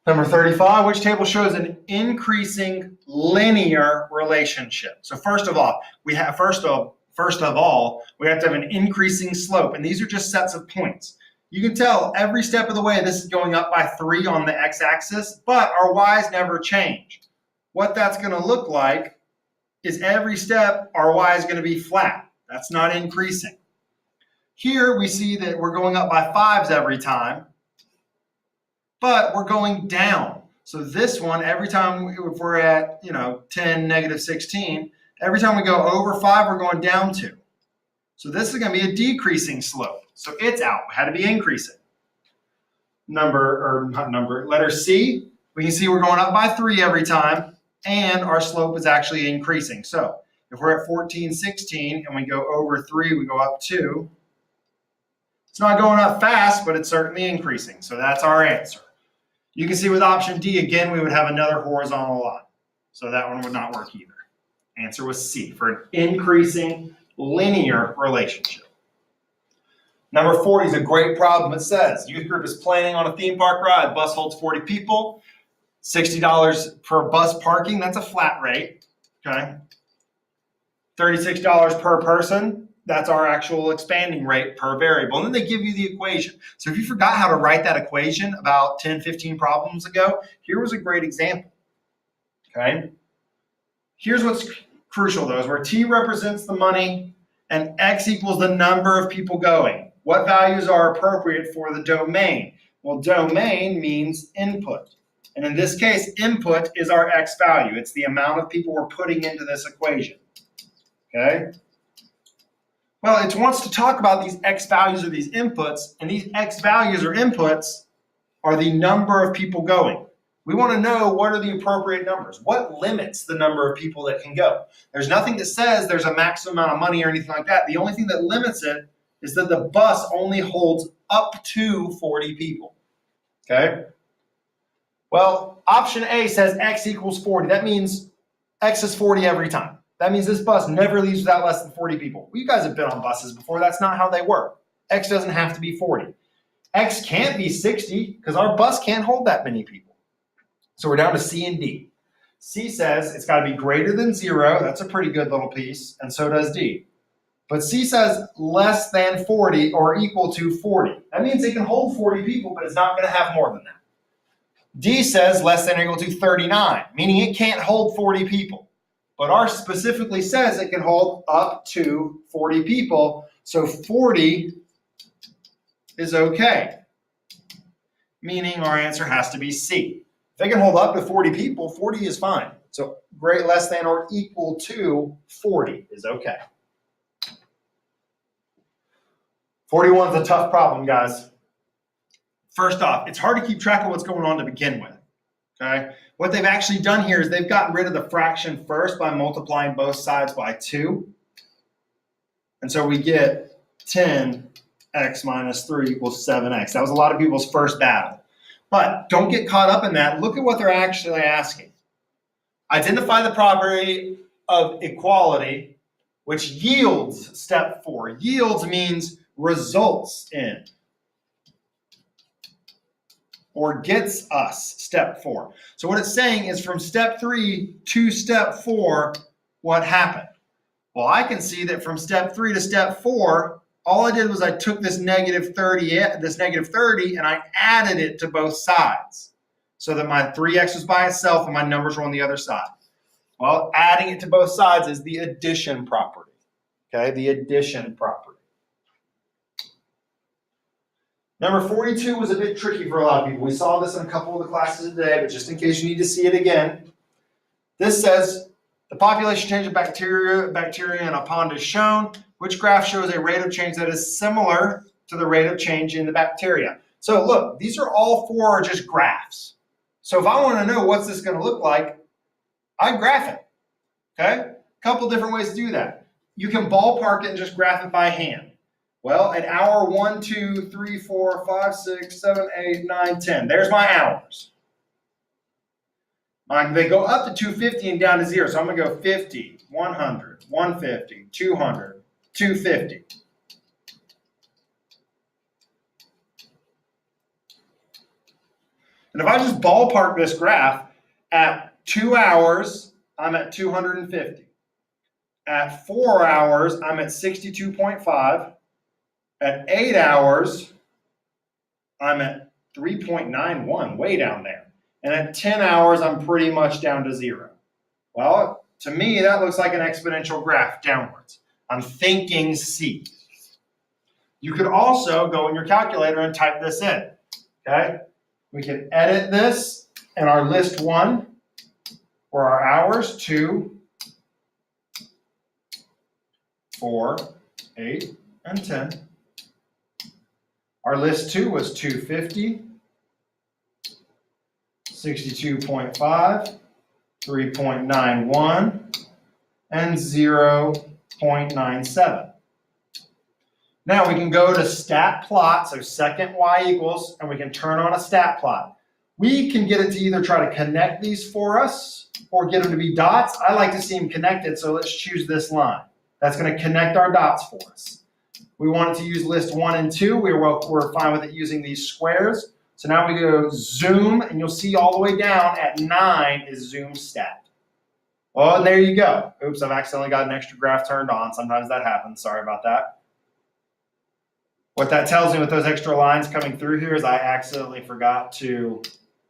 Number 35, which table shows an increasing linear relationship? So first of all, we have we have to have an increasing slope, and these are just sets of points. You can tell every step of the way this is going up by 3 on the x-axis, but our y's never change. What that's going to look like is every step our y is going to be flat. That's not increasing. Here we see that we're going up by 5s every time, but we're going down. So this one, every time if we're at 10, -16, every time we go over 5, we're going down 2. So this is going to be a decreasing slope. So it's out. It had to be increasing. Letter C, we can see we're going up by 3 every time, and our slope is actually increasing. So if we're at 14, 16, and we go over 3, we go up 2. It's not going up fast, but it's certainly increasing. So that's our answer. You can see with option D, again, we would have another horizontal line. So that one would not work either. Answer was C, for an increasing linear relationship. Number 40 is a great problem. It says, youth group is planning on a theme park ride. Bus holds 40 people. $60 per bus parking. That's a flat rate. Okay. $36 per person. That's our actual expanding rate per variable. And then they give you the equation. So if you forgot how to write that equation about 10, 15 problems ago, here was a great example. Okay. Here's what's crucial though, is where T represents the money and X equals the number of people going. What values are appropriate for the domain? Well, domain means input. And in this case, input is our X value. It's the amount of people we're putting into this equation. Okay. Well, it wants to talk about these X values or these inputs, and these X values or inputs are the number of people going. We want to know what are the appropriate numbers. What limits the number of people that can go? There's nothing that says there's a maximum amount of money or anything like that. The only thing that limits it is that the bus only holds up to 40 people. Okay? Well, option A says X equals 40. That means X is 40 every time. That means this bus never leaves without less than 40 people. Well, you guys have been on buses before. That's not how they work. X doesn't have to be 40. X can't be 60 because our bus can't hold that many people. So we're down to C and D. C says it's got to be greater than 0. That's a pretty good little piece, and so does D. But C says less than 40 or equal to 40. That means it can hold 40 people, but it's not going to have more than that. D says less than or equal to 39, meaning it can't hold 40 people. But ours specifically says it can hold up to 40 people, so 40 is okay, meaning our answer has to be C. If it can hold up to 40 people, 40 is fine. So great less than or equal to 40 is okay. 41 is a tough problem, guys. First off, it's hard to keep track of what's going on to begin with. Okay? What they've actually done here is they've gotten rid of the fraction first by multiplying both sides by 2. And so we get 10x minus 3 equals 7x. That was a lot of people's first battle. But don't get caught up in that. Look at what they're actually asking. Identify the property of equality, which yields step 4. Yields means results in, or gets us step 4. So what it's saying is from step 3 to step 4, what happened? Well, I can see that from step 3 to step 4, all I did was I took this negative 30, and I added it to both sides so that my 3x was by itself and my numbers were on the other side. Well, adding it to both sides is the addition property. Okay, the addition property. Number 42 was a bit tricky for a lot of people. We saw this in a couple of the classes today, but just in case you need to see it again. This says the population change of bacteria in a pond is shown. Which graph shows a rate of change that is similar to the rate of change in the bacteria? So look, these are all 4 are just graphs. So if I want to know what's this going to look like, I graph it. Okay? A couple different ways to do that. You can ballpark it and just graph it by hand. Well, at hour 1, 2, 3, 4, 5, 6, 7, 8, 9, 10. There's my hours. They go up to 250 and down to 0. So I'm going to go 50, 100, 150, 200, 250. And if I just ballpark this graph, at 2 hours, I'm at 250. At 4 hours, I'm at 62.5. At 8 hours, I'm at 3.91, way down there. And at 10 hours, I'm pretty much down to 0. Well, to me, that looks like an exponential graph downwards. I'm thinking C. You could also go in your calculator and type this in, okay? We can edit this in our list 1 for our hours, 2, 4, 8, and 10. Our list 2 was 250, 62.5, 3.91, and 0.97. Now we can go to stat plot, so second y equals, and we can turn on a stat plot. We can get it to either try to connect these for us or get them to be dots. I like to see them connected, so let's choose this line. That's going to connect our dots for us. We wanted to use list 1 and 2. We're fine with it using these squares. So now we go zoom, and you'll see all the way down at 9 is zoom stat. Oh, and there you go. Oops, I've accidentally got an extra graph turned on. Sometimes that happens. Sorry about that. What that tells me with those extra lines coming through here is I accidentally forgot to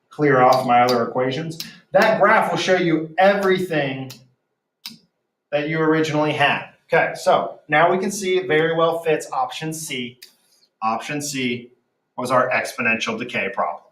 clear off my other equations. That graph will show you everything that you originally had. Okay, so now we can see it very well fits option C. Option C was our exponential decay problem.